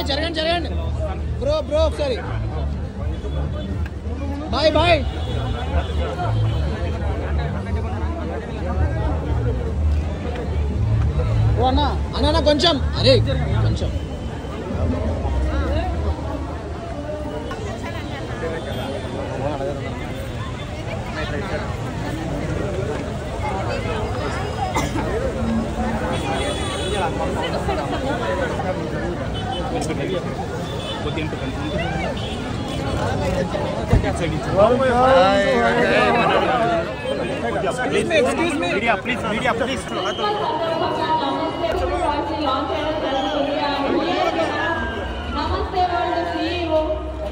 జరగండి బ్రో ఒకసారి బాయ్ ఓ అన్న కొంచెం కొంచెం Excuse me. Media, please. నమస్తే వరల్డ్ CEO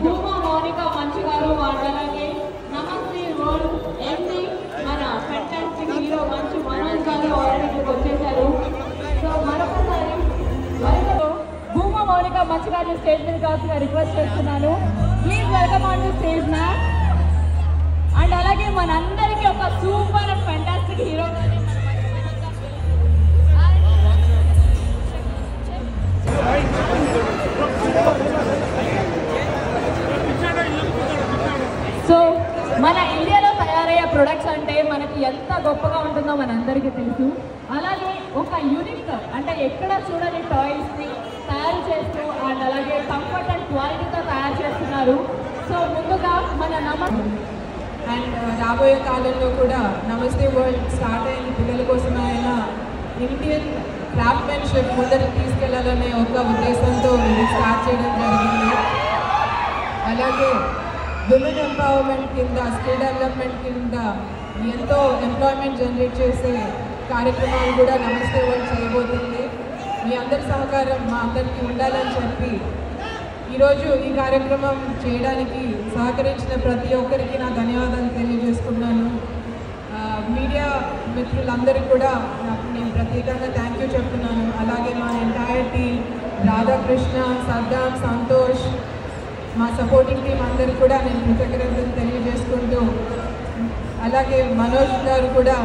భూమా మౌనిక మంచు గారు మాట్లాడాలి. నమస్తే వరల్డ్ ఎండి మన ఫెంటాస్టిక్ హీరో మంచు మనోజ్ గారు ఆల్రెడీ వచ్చేసారు. సో మరొకసారి భూమా మౌనిక మంచు గారు స్టేజ్ మీద కావాల్సిన రిక్వెస్ట్ చేస్తున్నాను. Please welcome on the stage ma'am. And అలాగే మనందరికీ ఒక super and fantastic hero so మన ఇండియాలో తయారయ్యే ప్రొడక్ట్స్ అంటే మనకి ఎంత గొప్పగా ఉంటుందో మనందరికీ తెలుసు. అలాగే ఒక యూనిక్ అంటే ఎక్కడ చూడని టాయ్స్ని తయారు చేస్తూ అండ్ అలాగే కంఫర్ట్ అండ్ క్వాలిటీతో తయారు చేస్తున్నారు. సో ముందుగా మన అండ్ రాబోయే కాలంలో కూడా నమస్తే వరల్డ్ స్టార్ట్ అయిన పిల్లల కోసం ఆయన ఇండియన్ క్రాఫ్ట్మెన్షిప్ ముందరికి తీసుకెళ్లాలనే ఒక ఉద్దేశంతో ఇది స్టార్ట్ చేయడం జరిగింది. అలాగే విమెన్ ఎంపవర్మెంట్ కింద స్కిల్ డెవలప్మెంట్ కింద ఎంతో ఎంప్లాయ్మెంట్ జనరేట్ చేసే కార్యక్రమాలు కూడా నమస్తే వరల్డ్ చేయబోతుంది. మీ అందరి సహకారం మా అందరికీ ఉండాలని చెప్పి ఈరోజు ఈ కార్యక్రమం చేయడానికి సహకరించిన ప్రతి ఒక్కరికి నా ధన్యవాదాలు తెలియజేసుకున్నాను. మీడియా మిత్రులందరికీ కూడా నేను ప్రత్యేకంగా థ్యాంక్ యూ చెప్తున్నాను. అలాగే మా ఎంటైర్ టీమ్ రాధాకృష్ణ, సద్దాం, సంతోష్, మా సపోర్టింగ్ టీం అందరికీ కూడా నేను కృతజ్ఞతలు తెలియజేసుకుంటూ అలాగే మనోజ్ గారు కూడా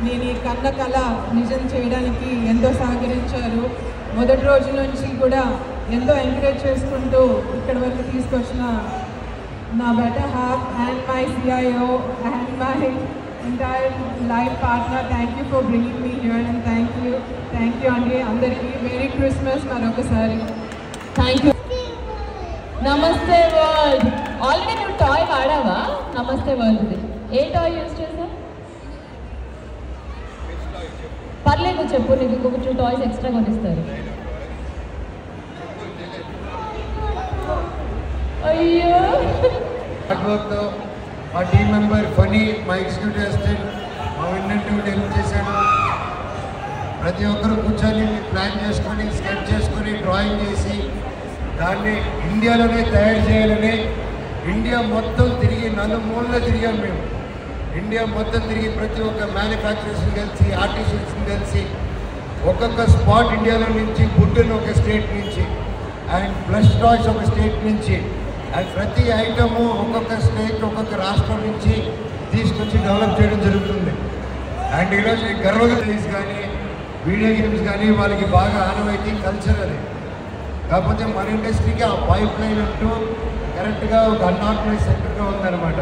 నేను ఈ కళ నిజం చేయడానికి ఎంతో సహకరించారు. మొదటి రోజు నుంచి కూడా ఎంతో ఎంకరేజ్ చేసుకుంటూ ఇక్కడి వరకు తీసుకొచ్చిన నా better half and my CIO and my entire life partner, thank you for bringing me here and thank you అండి. అందరికీ మేరీ క్రిస్మస్ మరొకసారి. Thank you. నమస్తే వరల్డ్ ఆల్రెడీ నువ్వు టాయ్ వాడావా? నమస్తే వరల్డ్ ఏ టాయ్ యూజ్ చేసా? పర్లేదు చెప్పు, నీకు ఇంకొక 2 టాయ్స్ ఎక్స్ట్రా కొనిస్తారు. అయ్యో వర్క్తో మా టీమ్ మెంబర్ ఫనీ, మా ఎగ్జిక్యూటివ్ అసిస్టెంట్, మా ఇన్వెంటివ్ హెల్ప్ చేశాడు. ప్రతి ఒక్కరు కూర్చొని ప్లాన్ చేసుకొని స్కెచ్ చేసుకొని డ్రాయింగ్ చేసి దాన్ని ఇండియాలోనే తయారు చేయాలని ఇండియా మొత్తం తిరిగి నలుమూలలో తిరిగాం మేము. ఇండియా మొత్తం తిరిగి ప్రతి ఒక్క మ్యానుఫ్యాక్చరర్స్ని కలిసి ఆర్టిస్ట్ని కలిసి ఒక్కొక్క స్పాట్ ఇండియాలో నుంచి బుడ్డును ఒక స్టేట్ నుంచి అండ్ ప్లస్ టాయ్స్ ఒక స్టేట్ నుంచి అండ్ ప్రతి ఐటము ఒక్కొక్క స్టేట్ ఒక్కొక్క రాష్ట్రం నుంచి తీసుకొచ్చి డెవలప్ చేయడం జరుగుతుంది. అండ్ ఈరోజు గర్వగేమ్స్ కానీ వీడియో గేమ్స్ కానీ వాళ్ళకి బాగా ఆనవాయితీ కల్చర్ అది. కాకపోతే మన ఇండస్ట్రీకి ఆ పైప్ లైన్ అంటూ కరెక్ట్గా ఒక అన్ఆర్గనైజ్ సెక్టర్గా ఉందన్నమాట.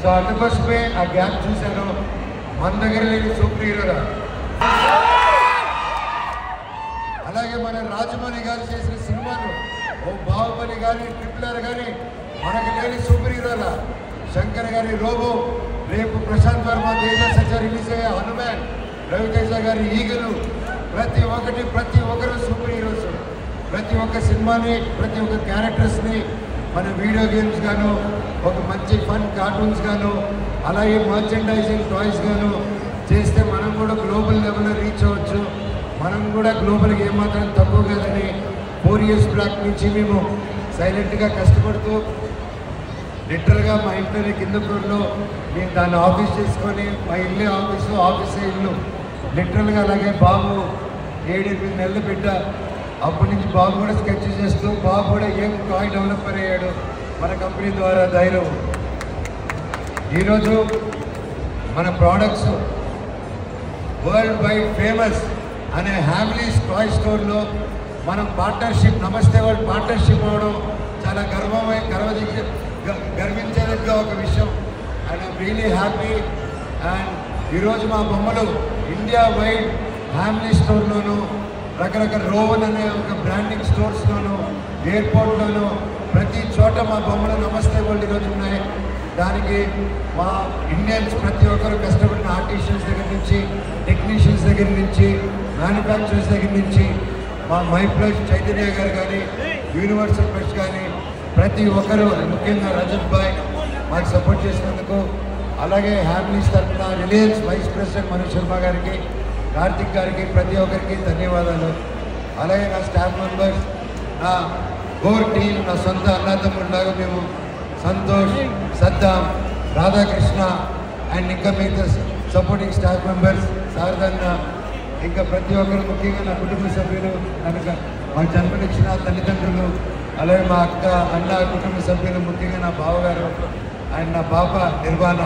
సో అందుకోసమే ఆ గ్యాప్ చూశాను. మన దగ్గర లేని సూపర్ హీరోగా అలాగే మన రాజమౌళి గారు చేసిన సినిమాలు ఓ బాహుబలి కానీ RRR కానీ మనకు లేని సూపర్ హీరోలా శంకర్ గారి రోబో, రేపు ప్రశాంత్ వర్మ తేజ సజ్జ రిలీజ్ అయ్యే హనుమాన్, రవితేజ గారి ఈగలు, ప్రతి ఒక్కరు సూపర్ హీరోస్. ప్రతి ఒక్క సినిమాని ప్రతి ఒక్క క్యారెక్టర్స్ని మన వీడియో గేమ్స్ గాను ఒక మంచి ఫన్ కార్టూన్స్ గాను అలాగే మర్చెండైజింగ్ టాయ్స్ గాను చేస్తే మనం కూడా గ్లోబల్ లెవెల్లో రీచ్ అవ్వచ్చు. మనం కూడా గ్లోబల్కి ఏమాత్రం తక్కువ కాదని 4 years బ్యాక్ నుంచి మేము సైలెంట్గా కష్టపడుతూ లిటరల్గా మా ఇంట్లోనే కింద ఫ్లోర్లో నేను దాన్ని ఆఫీస్ చేసుకొని మా ఇల్లే ఆఫీసు, ఆఫీసే ఇల్లు లిటరల్గా. అలాగే బాబు 7-8 నెలలు బిడ్డ. అప్పటి నుంచి బాబు కూడా స్కెచ్ చేస్తూ బాబు కూడా ఏం టాయ్ డెవలపర్ అయ్యాడు మన కంపెనీ ద్వారా ధైర్యం. ఈరోజు మన ప్రోడక్ట్స్ వరల్డ్ వైడ్ ఫేమస్ అనే హ్యామ్లీస్ టాయ్ స్టోర్లో మనం పార్ట్నర్షిప్ నమస్తే వరల్డ్ పార్ట్నర్షిప్ అవ్వడం చాలా గర్వించేదిగా ఒక విషయం. And I'm really happy. And ఈరోజు మా బొమ్మలు ఇండియా వైడ్ ఫ్యామిలీ స్టోర్లోను, రకరకాల రోవన్ అనే ఒక బ్రాండింగ్ స్టోర్స్లోను, ఎయిర్పోర్ట్లోను, ప్రతి చోట మా బొమ్మలు నమస్తే వరల్డ్ ఈరోజు ఉన్నాయి. దానికి మా ఇండియన్స్ ప్రతి ఒక్కరు కష్టపడిన ఆర్టిషియన్స్ దగ్గర నుంచి, టెక్నీషియన్స్ దగ్గర నుంచి, మ్యానుఫ్యాక్చరర్స్ దగ్గర నుంచి, మా మై ప్లస్ చైతన్య గారు కానీ, యూనివర్సల్ ప్రెస్ కానీ ప్రతి ఒక్కరు, ముఖ్యంగా రజత్ భాయ్ మాకు సపోర్ట్ చేసినందుకు, అలాగే హ్యాపీస్ తరఫున Reliance vice president Manoj Sharma గారికి, కార్తిక్ గారికి, ప్రతి ఒక్కరికి ధన్యవాదాలు. అలాగే నా స్టాఫ్ మెంబర్స్, నా కోర్ టీం, నా సొంత అన్నదమ్ముడిలాగా మేము సంతోష్, సద్దాం, రాధాకృష్ణ అండ్ ఇంకా మిగతా సపోర్టింగ్ స్టాఫ్ మెంబర్స్, శారదన్న, ఇంకా ప్రతి ఒక్కరు, ముఖ్యంగా నా కుటుంబ సభ్యులు, కనుక మాకు జన్మనిచ్చిన తల్లిదండ్రులు, అలాగే మా అక్క, అన్న కుటుంబ సభ్యులు, ముఖ్యంగా నా బావగారు అండ్ నా పాప నిర్వాణ,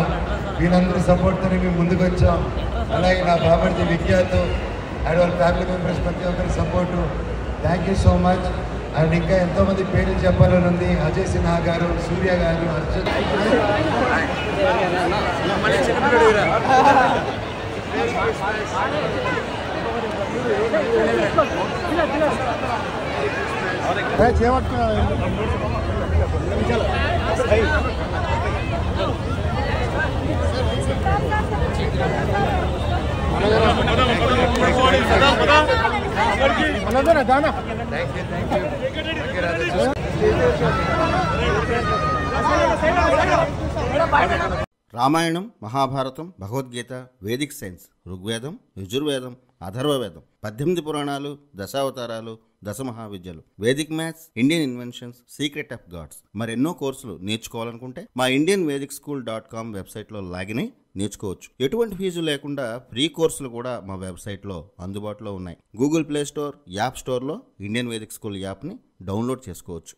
వీళ్ళందరి సపోర్ట్తోనే మేము ముందుకు వచ్చాం. అలాగే నా బాబర్ది విఖ్యాత్ అండ్ వాళ్ళ ఫ్యామిలీ మెంబర్స్ ప్రతి ఒక్కరి support. Thank you so much. And ఇంకా ఎంతోమంది పేర్లు చెప్పాలని ఉంది. అజయ్ సిన్హా గారు, సూర్య గారు, అర్జున్. రామాయణం, మహాభారతం, భగవద్గీత, వేదిక్ సైన్స్, ఋగ్వేదం, యజుర్వేదం, అథర్వవేదం, 18 పురాణాలు, దశావతారాలు, 10 మహావిద్యలు, vedic maths, Indian inventions, secret of gods, మరెన్నో కోర్సులు నేర్చుకోవాలనుకుంటే మా indianvedicSchool.com వెబ్సైట్లో లాగిన్ అయి నేర్చుకోవచ్చు. ఎటువంటి ఫీజు లేకుండా ఫ్రీ కోర్సులు కూడా మా వెబ్సైట్లో అందుబాటులో ఉన్నాయి. గూగుల్ ప్లే స్టోర్, యాప్ స్టోర్లో ఇండియన్ వేదిక్ స్కూల్ యాప్ని డౌన్లోడ్ చేసుకోవచ్చు.